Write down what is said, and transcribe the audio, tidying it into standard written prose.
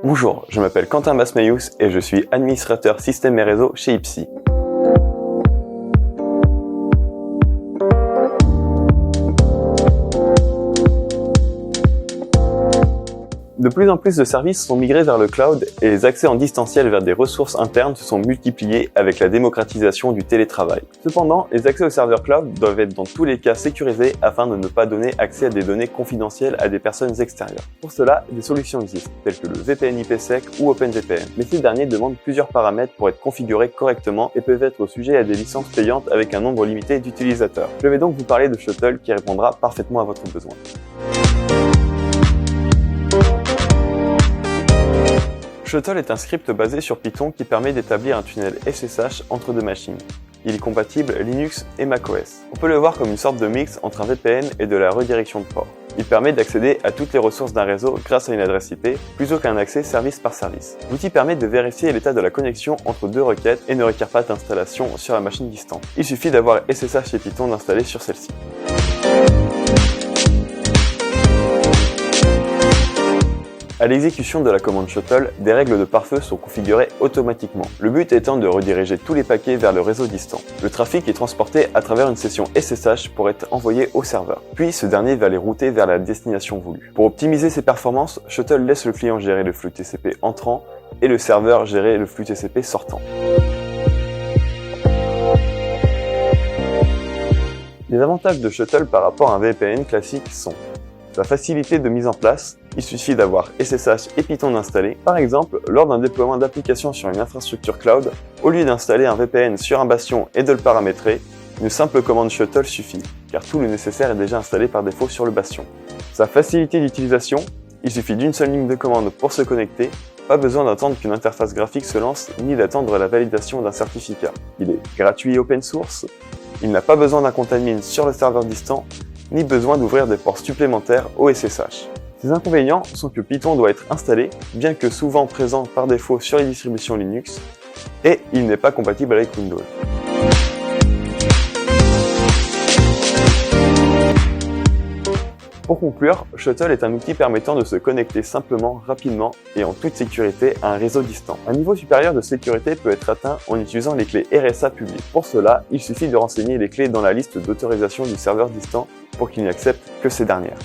Bonjour, je m'appelle Quentin Basmayous et je suis administrateur système et réseau chez Ipsi. De plus en plus de services sont migrés vers le cloud et les accès en distanciel vers des ressources internes se sont multipliés avec la démocratisation du télétravail. Cependant, les accès aux serveurs cloud doivent être dans tous les cas sécurisés afin de ne pas donner accès à des données confidentielles à des personnes extérieures. Pour cela, des solutions existent, telles que le VPN IPsec ou OpenVPN. Mais ces derniers demandent plusieurs paramètres pour être configurés correctement et peuvent être sujets à des licences payantes avec un nombre limité d'utilisateurs. Je vais donc vous parler de Shuttle qui répondra parfaitement à votre besoin. Shuttle est un script basé sur Python qui permet d'établir un tunnel SSH entre deux machines. Il est compatible Linux et macOS. On peut le voir comme une sorte de mix entre un VPN et de la redirection de port. Il permet d'accéder à toutes les ressources d'un réseau grâce à une adresse IP, plutôt qu'un accès service par service. L'outil permet de vérifier l'état de la connexion entre deux requêtes et ne requiert pas d'installation sur la machine distante. Il suffit d'avoir SSH et Python installés sur celle-ci. À l'exécution de la commande Shuttle, des règles de pare-feu sont configurées automatiquement, le but étant de rediriger tous les paquets vers le réseau distant. Le trafic est transporté à travers une session SSH pour être envoyé au serveur, puis ce dernier va les router vers la destination voulue. Pour optimiser ses performances, Shuttle laisse le client gérer le flux TCP entrant et le serveur gérer le flux TCP sortant. Les avantages de Shuttle par rapport à un VPN classique sont sa facilité de mise en place, il suffit d'avoir SSH et Python installés. Par exemple, lors d'un déploiement d'applications sur une infrastructure cloud, au lieu d'installer un VPN sur un bastion et de le paramétrer, une simple commande Shuttle suffit, car tout le nécessaire est déjà installé par défaut sur le bastion. Sa facilité d'utilisation, il suffit d'une seule ligne de commande pour se connecter, pas besoin d'attendre qu'une interface graphique se lance, ni d'attendre la validation d'un certificat. Il est gratuit et open source, il n'a pas besoin d'un compte admin sur le serveur distant, ni besoin d'ouvrir des ports supplémentaires au SSH. Ces inconvénients sont que Python doit être installé, bien que souvent présent par défaut sur les distributions Linux, et il n'est pas compatible avec Windows. Pour conclure, Shuttle est un outil permettant de se connecter simplement, rapidement et en toute sécurité à un réseau distant. Un niveau supérieur de sécurité peut être atteint en utilisant les clés RSA publiques. Pour cela, il suffit de renseigner les clés dans la liste d'autorisation du serveur distant pour qu'il n'y accepte que ces dernières.